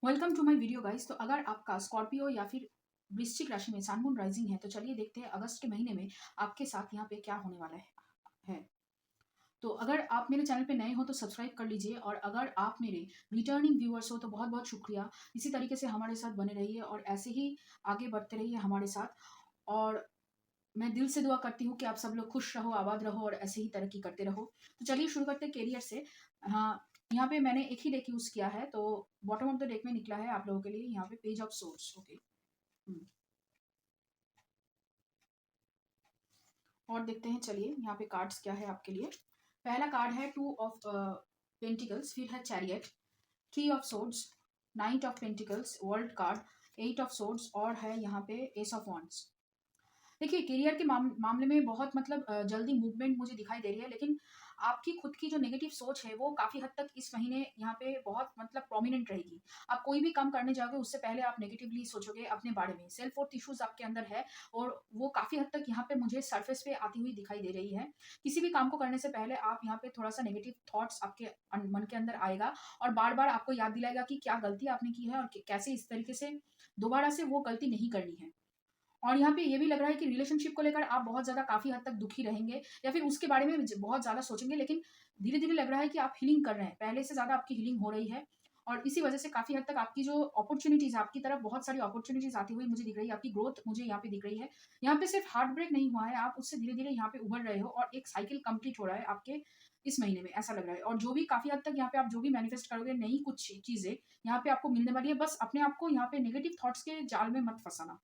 Welcome to my video guys. तो अगर आपका स्कॉर्पियो या फिर वृश्चिक राशि में सन मून राइजिंग है तो चलिए देखते हैं अगस्त के महीने में आपके साथ यहाँ पे क्या होने वाला है। तो अगर आप मेरे चैनल पे नए हो तो सब्सक्राइब कर लीजिए, और अगर आप मेरे रिटर्निंग व्यूअर्स हो तो बहुत बहुत शुक्रिया। इसी तरीके से हमारे साथ बने रहिए और ऐसे ही आगे बढ़ते रहिए हमारे साथ। और मैं दिल से दुआ करती हूँ कि आप सब लोग खुश रहो, आबाद रहो और ऐसे ही तरक्की करते रहो। तो चलिए शुरू करते हैं कैरियर से। हाँ, यहाँ पे मैंने एक ही डेक यूज किया है, तो बॉटम ऑफ द डेक में निकला है आप लोगों के लिए यहाँ पे पेज ऑफ सोर्स। ओके। और देखते हैं, चलिए यहाँ पे कार्ड्स क्या है आपके लिए। पहला कार्ड है टू ऑफ पेंटिकल्स, फिर है chariot, three of swords, knight of pentacles, world card, eight of swords और है यहाँ पे एस ऑफ वॉन्ड्स। देखिए, करियर के मामले में बहुत मतलब जल्दी मूवमेंट मुझे दिखाई दे रही है, लेकिन आपकी खुद की जो नेगेटिव सोच है वो काफ़ी हद तक इस महीने यहाँ पे बहुत मतलब प्रोमिनेंट रहेगी। आप कोई भी काम करने जाओगे उससे पहले आप नेगेटिवली सोचोगे अपने बारे में। सेल्फ वर्थ इश्यूज आपके अंदर है और वो काफ़ी हद तक यहाँ पे मुझे सरफेस पे आती हुई दिखाई दे रही है। किसी भी काम को करने से पहले आप यहाँ पे थोड़ा सा नेगेटिव थॉट्स आपके मन के अंदर आएगा और बार बार आपको याद दिलाएगा कि क्या गलती आपने की है और कैसे इस तरीके से दोबारा से वो गलती नहीं करनी है। और यहाँ पे ये भी लग रहा है कि रिलेशनशिप को लेकर आप बहुत ज़्यादा काफ़ी हद तक दुखी रहेंगे या फिर उसके बारे में बहुत ज़्यादा सोचेंगे, लेकिन धीरे-धीरे लग रहा है कि आप हीलिंग कर रहे हैं। पहले से ज़्यादा आपकी हीलिंग हो रही है और इसी वजह से काफ़ी हद तक आपकी जो अपॉर्च्युनिटीज़ है, आपकी तरफ बहुत सारी अपॉर्च्युनिटीज़ आती हुई मुझे दिख रही है। आपकी ग्रोथ मुझे यहाँ पे दिख रही है। यहाँ पे सिर्फ हार्ट ब्रेक नहीं हुआ है, आप उससे धीरे-धीरे यहाँ पे उभर रहे हो और एक साइकिल कंप्लीट हो रहा है आपके इस महीने में, ऐसा लग रहा है। और जो भी काफ़ी हद तक यहाँ पे आप जो भी मैनिफेस्ट करोगे, नई कुछ चीज़ें यहाँ पे आपको मिलने वाली है। बस अपने आप को यहाँ पे नेगेटिव थॉट्स के जाल में मत फँसाना।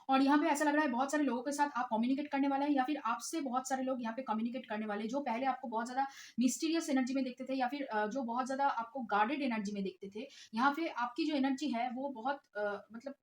और यहाँ पे ऐसा लग रहा है बहुत सारे लोगों के साथ आप कम्युनिकेट करने वाले हैं या फिर आपसे बहुत सारे लोग यहाँ पे कम्युनिकेट करने वाले हैं, जो पहले आपको बहुत ज़्यादा मिस्टीरियस एनर्जी में देखते थे या फिर जो बहुत ज़्यादा आपको गार्डेड एनर्जी में देखते थे। यहाँ पे आपकी जो एनर्जी है वो बहुत मतलब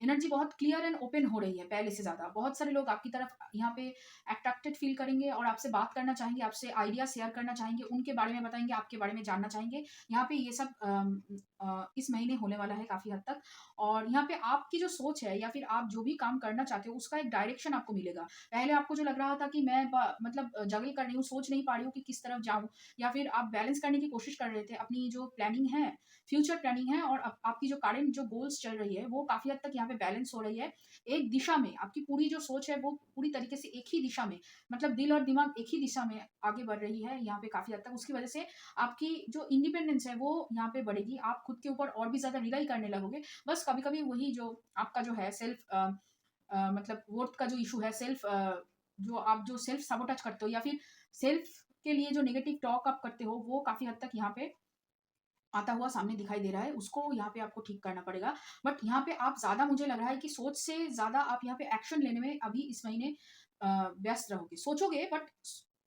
एनर्जी बहुत क्लियर एंड ओपन हो रही है पहले से ज़्यादा। बहुत सारे लोग आपकी तरफ यहाँ पे अट्रैक्टेड फ़ील करेंगे और आपसे बात करना चाहेंगे, आपसे आइडिया शेयर करना चाहेंगे, उनके बारे में बताएँगे, आपके बारे में जानना चाहेंगे। यहाँ पे ये सब इस महीने होने वाला है काफ़ी हद तक। और यहाँ पे आपकी जो सोच है या फिर आप जो भी काम करना चाहते हो, उसका एक डायरेक्शन आपको मिलेगा। पहले आपको जो लग रहा था कि मैं ब मतलब जगल कर रही हूँ, सोच नहीं पा रही हूँ कि किस तरफ जाऊँ, या फिर आप बैलेंस करने की कोशिश कर रहे थे अपनी जो प्लानिंग है, फ्यूचर प्लानिंग है, और आपकी जो करंट जो गोल्स चल रही है वो काफ़ी हद तक यहाँ पे बैलेंस हो रही है। एक दिशा में आपकी पूरी जो सोच है वो पूरी तरीके से एक ही दिशा में, मतलब दिल और दिमाग एक ही दिशा में आगे बढ़ रही है यहाँ पे काफ़ी हद तक। उसकी वजह से आपकी जो इंडिपेंडेंस है वो यहाँ पे बढ़ेगी। आप खुद के ऊपर और भी ज़्यादा रिलाई करने लगोगे। बस कभी-कभी वही जो आपका जो है सेल्फ मतलब वर्थ का जो इश्यू है, जो सेल्फ सैबोटेज करते हो या फिर सेल्फ के लिए जो नेगेटिव टॉक आप करते हो, वो काफ़ी हद तक यहाँ पे आता हुआ सामने दिखाई दे रहा है, उसको यहाँ पे आपको ठीक करना पड़ेगा। बट यहाँ पे आप ज़्यादा, मुझे लग रहा है कि सोच से ज़्यादा आप यहाँ पे एक्शन लेने में अभी इस महीने व्यस्त रहोगे। सोचोगे बट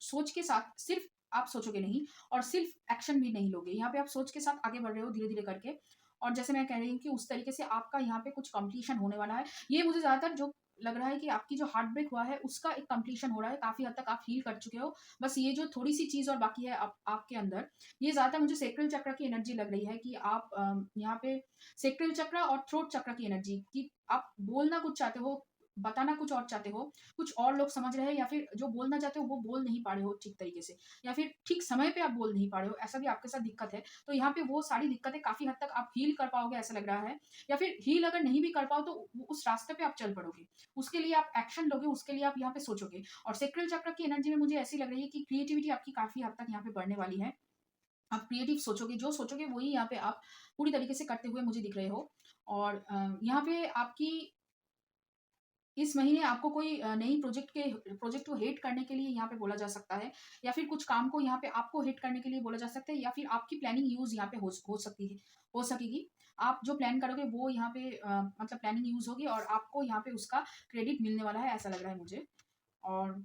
सोच के साथ सिर्फ़ आप सोचोगे नहीं और सिर्फ़ एक्शन भी नहीं लोगे। यहाँ पे आप सोच के साथ आगे बढ़ रहे हो धीरे-धीरे करके, और जैसे मैं कह रही हूँ कि उस तरीके से आपका यहाँ पे कुछ कंप्लीशन होने वाला है। ये मुझे ज़्यादातर जो लग रहा है कि आपकी जो हार्ट ब्रेक हुआ है उसका एक कंप्लीशन हो रहा है। काफ़ी हद तक आप हील कर चुके हो। बस ये जो थोड़ी-सी चीज़ और बाकी है आपके अंदर, ये ज़्यादातर मुझे सेक्रल चक्र की एनर्जी लग रही है कि आप यहाँ पे सेक्रल चक्र और थ्रोट चक्र की एनर्जी कि आप बोलना कुछ चाहते हो, बताना कुछ और चाहते हो, कुछ और लोग समझ रहे हैं, या फिर जो बोलना चाहते हो वो बोल नहीं पा रहे हो ठीक तरीके से, या फिर ठीक समय पे आप बोल नहीं पा रहे हो, ऐसा भी आपके साथ दिक्कत है। तो यहाँ पे वो सारी दिक्कतें काफ़ी हद तक आप हील कर पाओगे ऐसा लग रहा है, या फिर हील अगर नहीं भी कर पाओ तो उस रास्ते पे आप चल पड़ोगे। उसके लिए आप एक्शन लोगे, उसके लिए आप यहाँ पे सोचोगे। और सेक्रल चक्र की एनर्जी में मुझे ऐसी लग रही है कि क्रिएटिविटी आपकी काफ़ी हद तक यहाँ पे बढ़ने वाली है। आप क्रिएटिव सोचोगे, जो सोचोगे वही यहाँ पे आप पूरी तरीके से करते हुए मुझे दिख रहे हो। और यहाँ पे आपकी इस महीने आपको कोई नई प्रोजेक्ट को हेट करने के लिए यहाँ पे बोला जा सकता है, या फिर कुछ काम को यहाँ पे आपको हेट करने के लिए बोला जा सकता है, या फिर आपकी प्लानिंग यूज़ यहाँ पे हो सकती है, हो सकेगी। आप जो प्लान करोगे वो यहाँ पे मतलब प्लानिंग यूज़ होगी और आपको यहाँ पे उसका क्रेडिट मिलने वाला है, ऐसा लग रहा है मुझे। और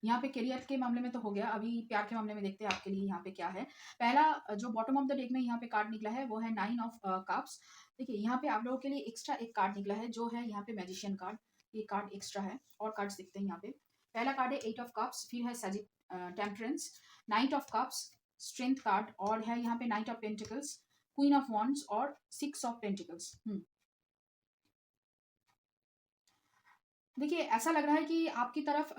यहाँ पे करियर के मामले में तो हो गया, अभी प्यार के मामले में देखते हैं आपके लिए यहाँ पे क्या है। पहला जो बॉटम ऑफ द डेक में यहाँ पे कार्ड निकला है वो है 9 ऑफ कप्स। देखिए, यहाँ पे आप लोगों के लिए एक्स्ट्रा एक कार्ड निकला है जो है यहाँ पे मैजिशियन कार्ड। ये कार्ड एक्स्ट्रा है, और कार्ड्स दिखते हैं यहाँ पे। पहला कार्ड है 8 ऑफ कप्स, फिर है temperance, night of cups, strength card, और है यहाँ पे night of pentacles, queen of wands और 6 ऑफ पेंटिकल्स। देखिए, ऐसा लग रहा है कि आपकी तरफ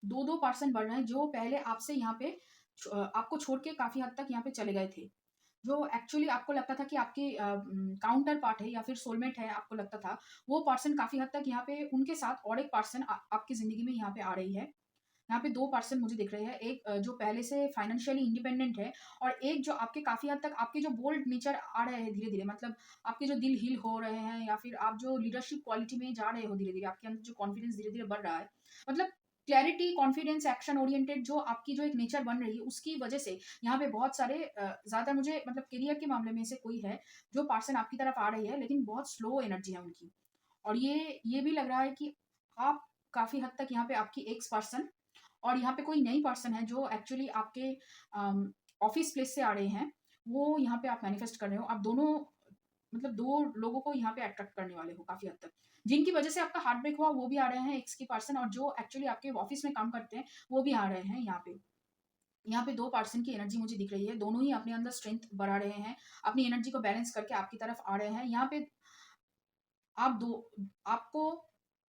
2-2 पर्सन बढ़ रहे हैं जो पहले आपसे यहाँ पे आपको छोड़ के काफ़ी हद तक यहाँ पे चले गए थे। जो एक्चुअली आपको लगता था कि आपके काउंटर पार्ट है या फिर सोलमेट है, आपको लगता था, वो पर्सन काफ़ी हद तक यहाँ पे उनके साथ और एक पर्सन आपकी ज़िंदगी में यहाँ पे आ रही है। यहाँ पे 2 पर्सन मुझे दिख रहे हैं। एक जो पहले से फाइनेंशियली इंडिपेंडेंट है और एक जो आपके काफ़ी हद तक आपके जो बोल्ड नेचर आ रहे हैं धीरे-धीरे, मतलब आपके जो दिल हील हो रहे हैं या फिर आप जो लीडरशिप क्वालिटी में जा रहे हो धीरे-धीरे, आपके अंदर जो कॉन्फिडेंस धीरे-धीरे बढ़ रहा है। मतलब क्लैरिटी, कॉन्फिडेंस, एक्शन ओरिएंटेड जो आपकी जो एक नेचर बन रही है, उसकी वजह से यहाँ पे बहुत सारे ज़्यादा मुझे मतलब करियर के मामले में से कोई है, जो पर्सन आपकी तरफ आ रही है, लेकिन बहुत स्लो एनर्जी है उनकी। और ये भी लग रहा है कि आप काफ़ी हद तक यहाँ पे आपकी एक्स पर्सन और यहाँ पे कोई नई पर्सन है जो एक्चुअली आपके ऑफिस प्लेस से आ रहे हैं, वो यहाँ पे आप मैनिफेस्ट कर रहे हो। आप दोनों मतलब 2 लोगों को यहाँ पे अट्रैक्ट करने वाले हो काफ़ी हद तक। जिनकी वजह से आपका हार्ट ब्रेक हुआ वो भी आ रहे हैं एक्स की पर्सन, और जो एक्चुअली आपके ऑफिस में काम करते हैं वो भी आ रहे हैं यहाँ पे। यहाँ पे 2 पर्सन की एनर्जी मुझे दिख रही है। दोनों ही अपने अंदर स्ट्रेंथ बढ़ा रहे हैं, अपनी एनर्जी को बैलेंस करके आपकी तरफ आ रहे हैं। यहाँ पे आप दो आपको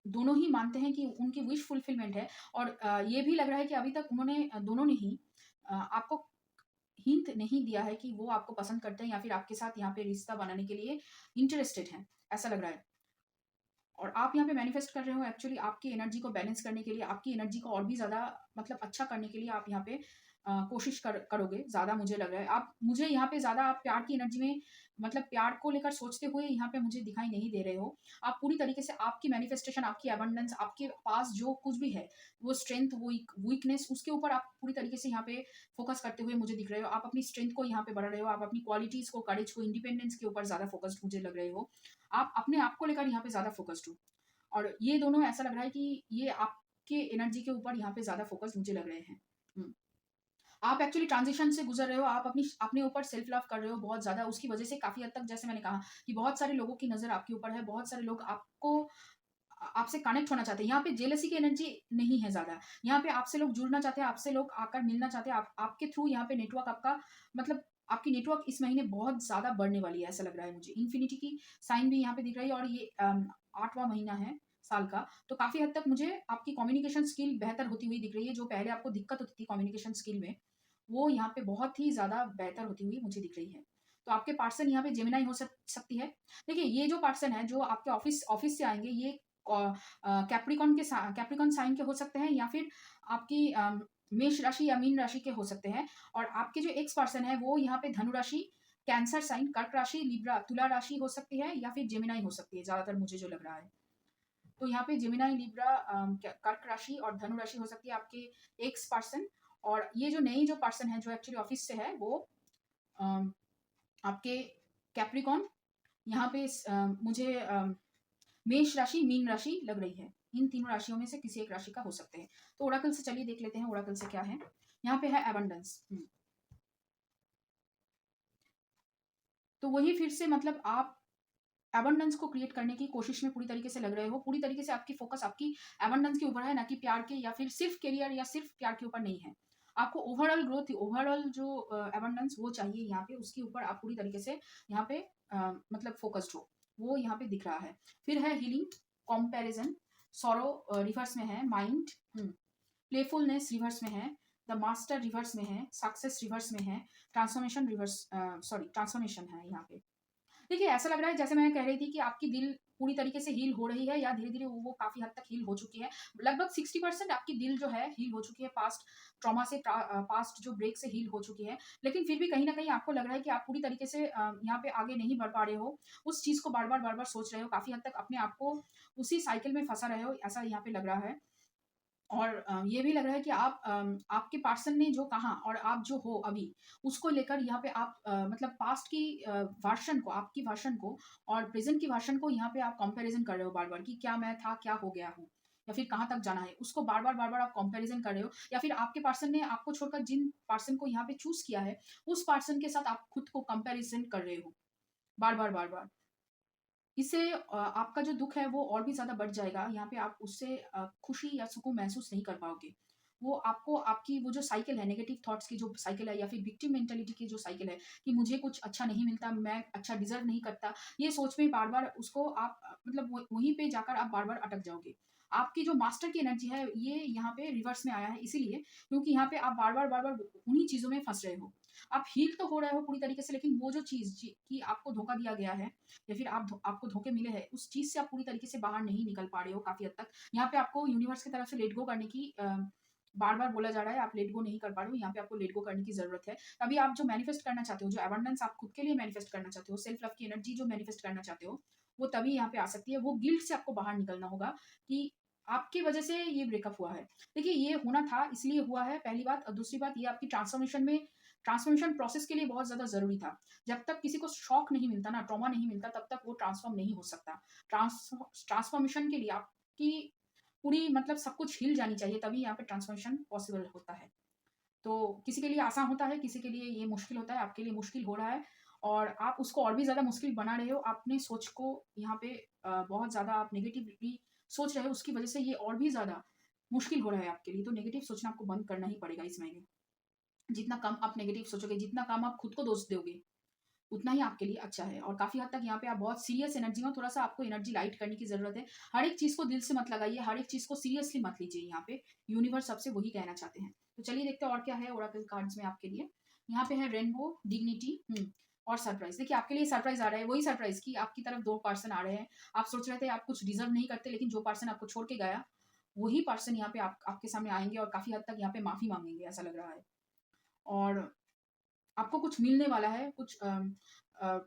दोनों ही मानते हैं कि उनकी विश फुलफिलमेंट है, और ये भी लग रहा है कि अभी तक उन्होंने दोनों ने ही आपको हिंट नहीं दिया है कि वो आपको पसंद करते हैं या फिर आपके साथ यहाँ पे रिश्ता बनाने के लिए इंटरेस्टेड हैं, ऐसा लग रहा है। और आप यहाँ पे मैनिफेस्ट कर रहे हो एक्चुअली आपकी एनर्जी को बैलेंस करने के लिए, आपकी एनर्जी को और भी ज़्यादा मतलब अच्छा करने के लिए आप यहाँ पे कोशिश करोगे ज़्यादा, मुझे लग रहा है। आप मुझे यहाँ पे ज़्यादा आप प्यार की एनर्जी में मतलब प्यार को लेकर सोचते हुए यहाँ पे मुझे दिखाई नहीं दे रहे हो। आप पूरी तरीके से आपकी मैनिफेस्टेशन, आपकी अबंडेंस, आपके पास जो कुछ भी है, वो स्ट्रेंथ, वो वीकनेस, उसके ऊपर आप पूरी तरीके से यहाँ पे फोकस करते हुए मुझे दिख रहे हो। आप अपनी स्ट्रेंथ को यहाँ पे बढ़ा रहे हो, आप अपनी क्वालिटीज़ को, करेज को, इंडिपेंडेंस के ऊपर ज़्यादा फोकस्ड मुझे लग रहे हो। आप अपने आप को लेकर यहाँ पे ज़्यादा फोकस्ड हो। और ये दोनों ऐसा लग रहा है कि ये आपके एनर्जी के ऊपर यहाँ पे ज़्यादा फोकस मुझे लग रहे हैं। हुँ। आप एक्चुअली ट्रांज़िशन से गुज़र रहे हो, आप अपने ऊपर सेल्फ लव कर रहे हो बहुत ज़्यादा, उसकी वज़ह से काफ़ी हद तक जैसे मैंने कहा कि बहुत सारे लोगों की नज़र आपके ऊपर है, बहुत सारे लोग आपसे कनेक्ट होना चाहते हैं। यहाँ पे जेलसी की एनर्जी नहीं है ज़्यादा, यहाँ पे आपसे लोग जुड़ना चाहते हैं, आपसे लोग आकर मिलना चाहते हैं, आपके थ्रू यहाँ पे नेटवर्क आपका मतलब आपकी नेटवर्क इस महीने बहुत ज़्यादा बढ़ने वाली है, ऐसा लग रहा है मुझे। इन्फिनिटी की साइन भी यहाँ पे दिख रही है, और ये 8वाँ महीना है साल का, तो काफ़ी हद तक मुझे आपकी कम्युनिकेशन स्किल बेहतर होती हुई दिख रही है। जो पहले आपको दिक्कत होती थी कम्युनिकेशन स्किल में, वो यहाँ पे बहुत ही ज़्यादा बेहतर होती हुई मुझे दिख रही है। तो आपके पार्सन यहाँ पे जेमिनी हो सकती है। देखिए, ये जो पर्सन है जो आपके ऑफिस ऑफिस से आएँगे, ये कैप्रिकॉर्न साइन के हो सकते हैं, या फिर आपकी मेष राशि या मीन राशि के हो सकते हैं। और आपके जो एक्स पर्सन है वो यहाँ पे धनु राशि, कैंसर साइन, कर्क राशि, लिब्रा, तुला राशि हो सकती है, या फिर जेमिनी हो सकती है, ज़्यादातर मुझे जो लग रहा है। तो यहाँ पे जेमिनी, लिब्रा, कर्क राशि और धनु राशि हो सकती है आपके एक्स पर्सन। और ये जो नई जो पर्सन है जो एक्चुअली ऑफिस से है, वो अम, आपके कैप्रिकॉन, यहाँ पे मुझे मेष राशि, मीन राशि लग रही है। इन तीनों राशियों में से किसी एक राशि का हो सकते हैं। तो ओरेकल से चलिए देख लेते हैं ओरेकल से क्या है। यहाँ पे है एबंडेंस। तो वही फिर से मतलब आप एबंडेंस को क्रिएट करने की कोशिश में पूरी तरीके से लग रहे हो। पूरी तरीके से आपकी फोकस आपकी एबंडेंस के ऊपर है, ना कि प्यार के या फिर सिर्फ करियर या सिर्फ प्यार के ऊपर नहीं है। आपको ओवरऑल ग्रोथ, ओवरऑल जो एबंडेंस वो चाहिए यहाँ पे, उसके ऊपर आप पूरी तरीके से यहाँ पे मतलब फोकस्ड हो, वो यहाँ पे दिख रहा है। फिर है हीलिंग, कंपैरिजन, सॉरो रिवर्स में है, माइंड, प्लेफुलनेस रिवर्स में है, द मास्टर रिवर्स में है, सक्सेस रिवर्स में है, ट्रांसफॉर्मेशन रिवर्स ट्रांसफॉर्मेशन है यहाँ पे। देखिए, ऐसा लग रहा है जैसे मैं कह रही थी कि आपकी दिल पूरी तरीके से हील हो रही है, या धीरे-धीरे वो काफ़ी हद तक हील हो चुकी है। लगभग 60% आपकी दिल जो है हील हो चुकी है, पास्ट ट्रॉमा से, पास्ट जो ब्रेक से हील हो चुकी है। लेकिन फिर भी कहीं न कहीं आपको लग रहा है कि आप पूरी तरीके से यहाँ पे आगे नहीं बढ़ पा रहे हो। उस चीज़ को बार-बार सोच रहे हो, काफ़ी हद तक अपने आप को उसी साइकिल में फँसा रहे हो, ऐसा यहाँ पे लग रहा है। और ये भी लग रहा है कि आपके पर्सन ने जो कहा और आप जो हो अभी, उसको लेकर यहाँ पे आप मतलब पास्ट की वर्शन को, आपकी वर्शन को और प्रेज़ेंट की वर्शन को यहाँ पे आप कंपैरिज़न कर रहे हो बार-बार कि क्या मैं था, क्या हो गया हूँ? या फिर कहाँ तक जाना है? उसको बार-बार आप कंपैरिज़न कर रहे हो, या फिर आपके पर्सन ने आपको छोड़कर जिन पर्सन को यहाँ पे चूज़ किया है, उस पर्सन के साथ आप खुद को कंपैरिज़न कर रहे हो, बार-बार। इससे आपका जो दुःख है वो और भी ज़्यादा बढ़ जाएगा। यहाँ पे आप उससे खुशी या सुकून महसूस नहीं कर पाओगे। वो आपको आपकी वो जो साइकिल है, नेगेटिव थॉट्स की जो साइकिल है, या फिर विक्टिम मेंटालिटी की जो साइकिल है कि मुझे कुछ अच्छा नहीं मिलता, मैं अच्छा डिज़र्व नहीं करता, ये सोच में बार-बार उसको आप मतलब वहीं पे जाकर आप बार-बार अटक जाओगे। आपकी जो मास्टर की एनर्जी है ये यहाँ पे रिवर्स में आया है, इसीलिए क्योंकि यहाँ पे आप बार-बार उन्हीं चीज़ों में फँस रहे हो। आप हील तो हो रहे हो पूरी तरीके से, लेकिन वो जो चीज़ कि आपको धोखा दिया गया है या फिर आपको धोखे मिले हैं, उस चीज़ से आप पूरी तरीके से बाहर नहीं निकल पा रहे हो काफ़ी हद तक। यहाँ पे आपको यूनिवर्स की तरफ से लेट गो करने की बार-बार बोला जा रहा है, आप लेट गो नहीं कर पा रहे हो, यहाँ पे आपको लेट गो करने की ज़रूरत है। तभी आप जो मैनिफेस्ट करना चाहते हो, जो अबंडेंस आप खुद के लिए मैनिफेस्ट करना चाहते हो, सेल्फ लव की एनर्जी जो मैनिफेस्ट करना चाहते हो, वो तभी यहाँ पे आ सकती है। वो गिल्ट से आपको बाहर निकलना होगा कि आपकी वजह से ये ब्रेकअप हुआ है। देखिए, ये होना था इसलिए हुआ है, पहली बात, और दूसरी बात ये आपकी ट्रांसफॉर्मेशन प्रोसेस के लिए बहुत ज़्यादा ज़रूरी था। जब तक किसी को शॉक नहीं मिलता ना, ट्रॉमा नहीं मिलता, तब तक वो ट्रांसफॉर्म नहीं हो सकता। ट्रांसफॉर्मेशन के लिए आपकी पूरी मतलब सब कुछ हिल जानी चाहिए, तभी यहाँ पे ट्रांसफॉर्मेशन पॉसिबल होता है। तो किसी के लिए आसान होता है, किसी के लिए ये मुश्किल होता है, आपके लिए मुश्किल हो रहा है और आप उसको और भी ज़्यादा मुश्किल बना रहे हो। अपने सोच को यहाँ पे बहुत ज़्यादा आप नेगेटिवली सोच रहे हो, उसकी वज़ह से ये और भी ज़्यादा मुश्किल हो रहा है आपके लिए। तो नेगेटिव सोचना आपको बंद करना ही पड़ेगा इस महीने। जितना कम आप नेगेटिव सोचोगे, जितना कम आप खुद को दोष दोगे, उतना ही आपके लिए अच्छा है। और काफ़ी हद तक यहाँ पे आप बहुत सीरियस एनर्जी में, थोड़ा-सा आपको एनर्जी लाइट करने की ज़रूरत है। हर एक चीज़ को दिल से मत लगाइए, हर एक चीज़ को सीरियसली मत लीजिए यहाँ पे। यूनिवर्स आपसे वही कहना चाहते हैं। तो चलिए देखते हैं और क्या है ओरेकल कार्ड्स में आपके लिए। यहाँ पे है रेनबो, डिग्निटी और सरप्राइज़। देखिए, आपके लिए सरप्राइज़ आ रहा है, वही सरप्राइज़ कि आपकी तरफ 2 पर्सन आ रहे हैं। आप सोच रहे थे आप कुछ डिज़र्व नहीं करते, लेकिन जो पर्सन आपको छोड़ के गया, वही पर्सन यहाँ पे आपके सामने आएँगे और काफ़ी हद तक यहाँ पे माफ़ी माँगेंगे, ऐसा लग रहा है। और आपको कुछ मिलने वाला है, कुछ अ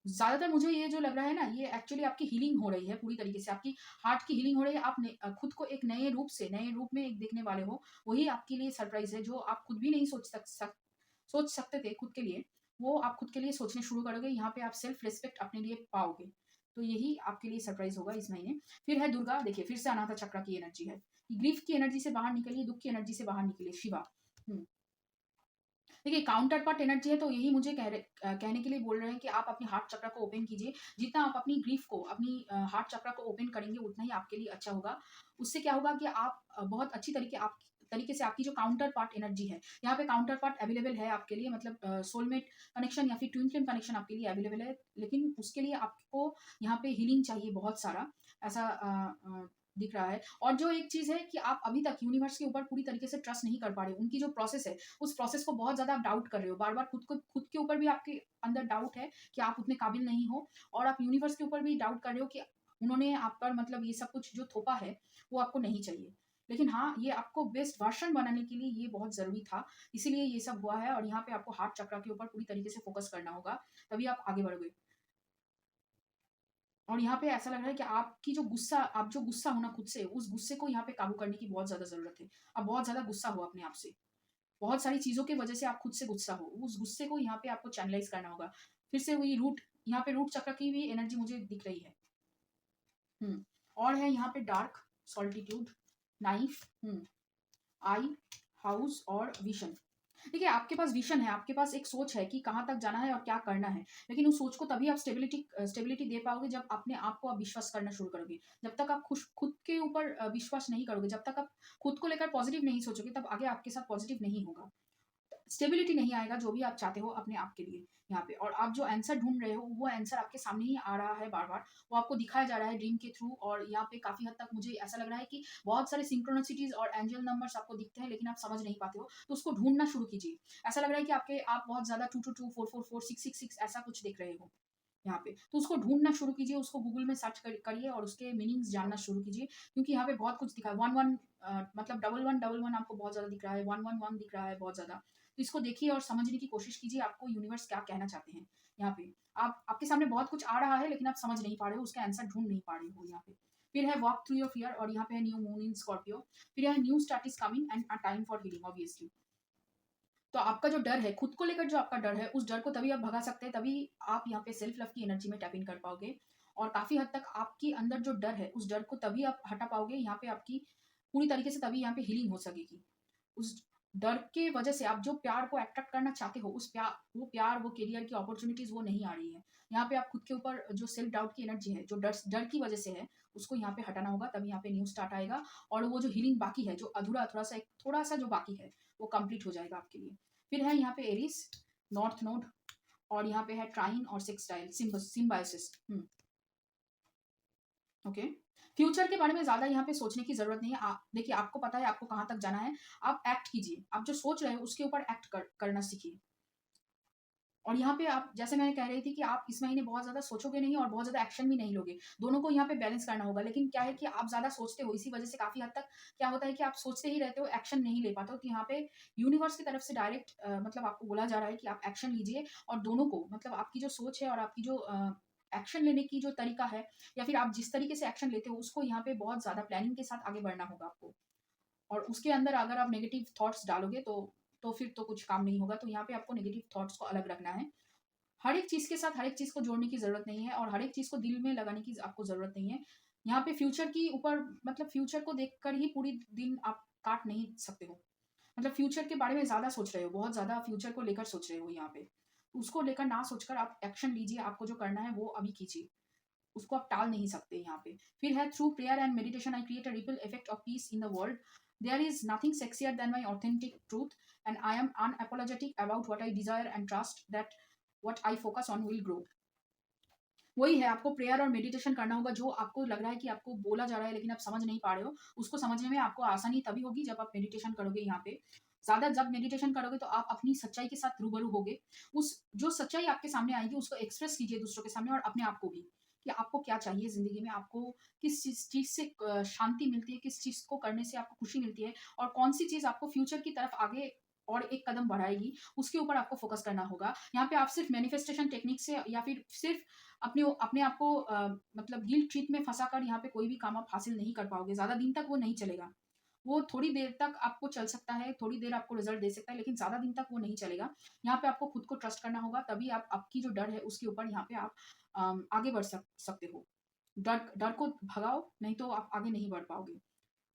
ज़्यादातर मुझे ये जो लग रहा है ना, ये एक्चुअली आपकी हीलिंग हो रही है पूरी तरीके से, आपकी हार्ट की हीलिंग हो रही है। आप खुद को एक नए रूप में एक देखने वाले हो, वही आपके लिए सरप्राइज़ है, जो आप खुद भी नहीं सोच सकते थे खुद के लिए, वो आप खुद के लिए सोचने शुरू करोगे। यहाँ पे आप सेल्फ रिस्पेक्ट अपने लिए पाओगे। तो यही आपके लिए सरप्राइज़ होगा इस महीने। फिर है दुर्गा, देखिए फिर से अनाहत चक्र की एनर्जी है। ग्रीफ की एनर्जी से बाहर निकलिए, दुःख की एनर्जी से बाहर निकलिए, शिवा। हुँ। देखिए, काउंटर पार्ट एनर्जी है, तो यही मुझे कहने के लिए बोल रहे हैं कि आप अपनी हार्ट चक्र को ओपन कीजिए। जितना आप अपनी ग्रीफ को, अपनी हार्ट चक्र को ओपन करेंगे, उतना ही आपके लिए अच्छा होगा। उससे क्या होगा कि आप बहुत अच्छी तरीके से आपकी जो काउंटर पार्ट एनर्जी है, यहाँ पे काउंटर पार्ट अवेलेबल है आपके लिए, मतलब सोलमेट कनेक्शन या फिर ट्विन फ्लेम कनेक्शन आपके लिए अवेलेबल है। लेकिन उसके लिए आपको यहाँ पे हीलिंग चाहिए बहुत सारा, ऐसा दिख रहा है। और जो एक चीज़ है कि आप अभी तक यूनिवर्स के ऊपर पूरी तरीके से ट्रस्ट नहीं कर पा रहे हो। उनकी जो प्रोसेस है, उस प्रोसेस को बहुत ज़्यादा आप डाउट कर रहे हो। बार-बार खुद के ऊपर भी आपके अंदर डाउट है कि आप उतने काबिल नहीं हो, और आप यूनिवर्स के ऊपर भी डाउट कर रहे हो कि उन्होंने आप पर मतलब ये सब कुछ जो थोपा है, वो आपको नहीं चाहिए। लेकिन हाँ, ये आपको बेस्ट वर्ज़न बनाने के लिए ये बहुत ज़रूरी था, इसीलिए ये सब हुआ है। और यहाँ पे आपको हार्ट चक्र के ऊपर पूरी तरीके से फ़ोकस करना होगा, तभी आप आगे बढ़ोगे। और यहाँ पे ऐसा लग रहा है कि आप जो गुस्सा हो ना खुद से, उस गुस्से को यहाँ पे काबू करने की बहुत ज़्यादा ज़रूरत है। आप बहुत ज़्यादा गुस्सा हो अपने आप से। बहुत सारी चीज़ों की वजह से आप खुद से गुस्सा हो। उस गुस्से को यहाँ पे आपको चैनलाइज़ करना होगा। फिर से वही यहाँ पे रूट चक्र की भी एनर्जी मुझे दिख रही है। और है यहाँ पे डार्क, सॉल्टिट्यूड, नाइफ, आई, हाउस और विज़न। देखिए, आपके पास विज़न है, आपके पास एक सोच है कि कहाँ तक जाना है और क्या करना है। लेकिन उस सोच को तभी आप स्टेबिलिटी दे पाओगे जब अपने आप को आप विश्वास करना शुरू करोगे। जब तक आप खुद के ऊपर विश्वास नहीं करोगे, जब तक आप खुद को लेकर पॉज़िटिव नहीं सोचोगे, तब आगे आपके साथ पॉज़िटिव नहीं होगा। स्टेबिलिटी नहीं आएगा जो भी आप चाहते हो अपने आप के लिए यहाँ पे। और आप जो आंसर ढूँढ रहे हो, वो आंसर आपके सामने ही आ रहा है बार-बार। वो आपको दिखाया जा रहा है ड्रीम के थ्रू, और यहाँ पे काफ़ी हद तक मुझे ऐसा लग रहा है कि बहुत सारे सिंक्रोनिसिटीज़ और एंजल नंबर्स आपको दिखते हैं, लेकिन आप समझ नहीं पाते हो, तो उसको ढूँढना शुरू कीजिए। ऐसा लग रहा है कि आप बहुत ज़्यादा 222, 444, 666 ऐसा कुछ देख रहे हो यहाँ पे। तो उसको ढूँढना शुरू कीजिए, उसको गूगल में सर्च करिए और उसके मीनिंग्स जानना शुरू कीजिए, क्योंकि यहाँ पे बहुत कुछ दिखा है। 11 मतलब 1111 आपको बहुत ज़्यादा दिख रहा है, 111 दिख रहा है बहुत ज़्यादा। तो इसको देखिए और समझने की कोशिश कीजिए, आपको यूनिवर्स क्या कहना चाहते हैं यहाँ पे। आपके सामने बहुत कुछ आ रहा है, लेकिन आप समझ नहीं पा रहे हो, उसका आंसर ढूँढ नहीं पा रहे हो यहाँ पे। फिर है वॉक थ्रू योर फियर, और यहाँ पे है न्यू मून इन स्कॉर्पियो। फिर है new start is coming and a time for healing obviously. तो आपका जो डर है, खुद को लेकर जो आपका डर है, उस डर को तभी आप भगा सकते हैं, तभी आप यहाँ पे सेल्फ लव की एनर्जी में टैप इन कर पाओगे। और काफ़ी हद तक आपके अंदर जो डर है, उस डर को तभी आप हटा पाओगे, यहाँ पे आपकी पूरी तरीके से तभी यहाँ पे हीलिंग हो सकेगी। उस डर के वजह से आप जो प्यार को अट्रैक्ट करना चाहते हो, वो करियर की अपॉर्च्युनिटीज़ वो नहीं आ रही है। यहाँ पे आप खुद के ऊपर जो सेल्फ डाउट की एनर्जी है, जो डर की वजह से है, उसको यहाँ पे हटाना होगा, तभी यहाँ पे न्यू स्टार्ट आएगा। और वो जो हीलिंग बाकी है, जो अधूरा थोड़ा-सा जो बाकी है, वो कंप्लीट हो जाएगा आपके लिए। फिर है यहाँ पे एरीज, नॉर्थ नोड, और यहाँ पे है ट्राइन और सेक्सटाइल सिम्बायोसिस। ओके। फ्यूचर के बारे में ज़्यादा यहाँ पे सोचने की ज़रूरत नहीं है। देखिए, आपको पता है आपको कहाँ तक जाना है, आप एक्ट कीजिए। आप जो सोच रहे हो उसके ऊपर एक्ट करना सीखिए। और यहाँ पे आप, जैसे मैं कह रही थी कि आप इस महीने बहुत ज़्यादा सोचोगे नहीं और बहुत ज़्यादा एक्शन भी नहीं लोगे। दोनों को यहाँ पे बैलेंस करना होगा। लेकिन क्या है कि आप ज़्यादा सोचते हो, इसी वज़ह से काफ़ी हद तक क्या होता है कि आप सोचते ही रहते हो, एक्शन नहीं ले पाते हो। तो यहाँ पे यूनिवर्स की तरफ से डायरेक्ट मतलब आपको बोला जा रहा है कि आप एक्शन लीजिए और दोनों को, मतलब आपकी जो सोच है और आपकी जो एक्शन लेने की जो तरीका है, या फिर आप जिस तरीके से एक्शन लेते हो, उसको यहाँ पे बहुत ज़्यादा प्लानिंग के साथ आगे बढ़ना होगा आपको। और उसके अंदर अगर आप नेगेटिव थॉट्स डालोगे तो फिर तो कुछ काम नहीं होगा। तो यहाँ पे आपको नेगेटिव थॉट्स को अलग रखना है। हर एक चीज़ के साथ हर एक चीज़ को जोड़ने की ज़रूरत नहीं है और हर एक चीज़ को दिल में लगाने की आपको ज़रूरत नहीं है। यहाँ पे फ्यूचर की ऊपर, मतलब फ्यूचर को देखकर ही पूरी दिन आप काट नहीं सकते हो। मतलब फ्यूचर के बारे में ज़्यादा सोच रहे हो, बहुत ज़्यादा फ्यूचर को लेकर सोच रहे हो यहाँ पे। उसको लेकर ना सोचकर आप एक्शन लीजिए, आपको जो करना है वो अभी कीजिए। उसको आप टाल नहीं सकते यहाँ पे। फिर है through prayer and meditation I create a ripple effect of peace in the world. There is nothing sexier than my authentic truth and I am unapologetic about what I desire and trust that what I focus on will grow. वही है, आपको prayer और meditation करना होगा। जो आपको लग रहा है कि आपको बोला जा रहा है लेकिन आप समझ नहीं पा रहे हो, उसको समझने में आपको आसानी तभी होगी जब आप मेडिटेशन करोगे यहाँ पे। ज़्यादा जब मेडिटेशन करोगे तो आप अपनी सच्चाई के साथ रूबरू होगे। उस जो सच्चाई आपके सामने आएगी उसको एक्सप्रेस कीजिए दूसरों के सामने और अपने आप को भी, कि आपको क्या चाहिए ज़िंदगी में, आपको किस चीज़ से शांति मिलती है, किस चीज़ को करने से आपको खुशी मिलती है और कौन-सी चीज़ आपको फ्यूचर की तरफ आगे और एक कदम बढ़ाएगी, उसके ऊपर आपको फ़ोकस करना होगा। यहाँ पे आप सिर्फ़ मैनिफेस्टेशन टेक्निक से या फिर सिर्फ़ अपने आप को मतलब गिल्ट ट्रिप में फँसाकर यहाँ पे कोई भी काम आप हासिल नहीं कर पाओगे। ज़्यादा दिन तक वो नहीं चलेगा। वो थोड़ी देर तक आपको चल सकता है, थोड़ी देर आपको रिज़ल्ट दे सकता है, लेकिन ज़्यादा दिन तक वो नहीं चलेगा। यहाँ पे आपको खुद को ट्रस्ट करना होगा, तभी आप आपकी जो डर है उसके ऊपर यहाँ पे आप आगे बढ़ सकते हो। डर डर को भगाओ, नहीं तो आप आगे नहीं बढ़ पाओगे।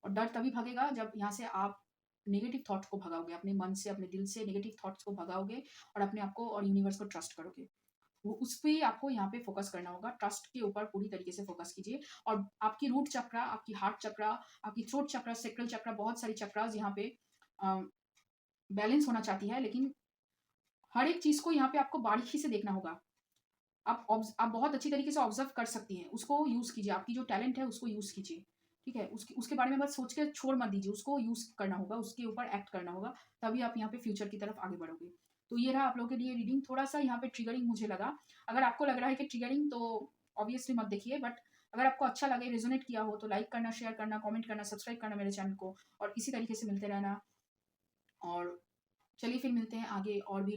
और डर तभी भगेगा जब यहाँ से आप नेगेटिव थॉट्स को भगाओगे, अपने मन से, अपने दिल से नेगेटिव थॉट्स को भगाओगे और अपने आप को और यूनिवर्स को ट्रस्ट करोगे। वो उस पे ही आपको यहाँ पे फ़ोकस करना होगा, ट्रस्ट के ऊपर पूरी तरीके से फ़ोकस कीजिए। और आपकी रूट चक्रा, आपकी हार्ट चक्रा, आपकी थ्रोट चक्रा, सैक्रल चक्रा, बहुत सारी चक्रास यहाँ पे अ, बैलेंस होना चाहती है, लेकिन हर एक चीज़ को यहाँ पे आपको बारीकी से देखना होगा। आप बहुत अच्छी तरीके से ऑब्ज़र्व कर सकती हैं, उसको यूज़ कीजिए, आपकी जो टैलेंट है उसको यूज़ कीजिए, ठीक है? उसके उसके बारे में बस सोच के छोड़ मत दीजिए, उसको यूज़ करना होगा, उसके ऊपर एक्ट करना होगा, तभी आप यहाँ पे फ्यूचर की तरफ आगे बढ़ोगे। तो ये रहा आप लोगों के लिए रीडिंग, थोड़ा-सा यहाँ पे ट्रिगरिंग मुझे लगा। अगर आपको लग रहा है कि ट्रिगरिंग, तो ऑब्वियसली मत देखिए, बट अगर आपको अच्छा लगे, रेज़ोनेट किया हो, तो लाइक करना, शेयर करना, कमेंट करना, सब्सक्राइब करना मेरे चैनल को और इसी तरीके से मिलते रहना। और चलिए फिर मिलते हैं आगे और भी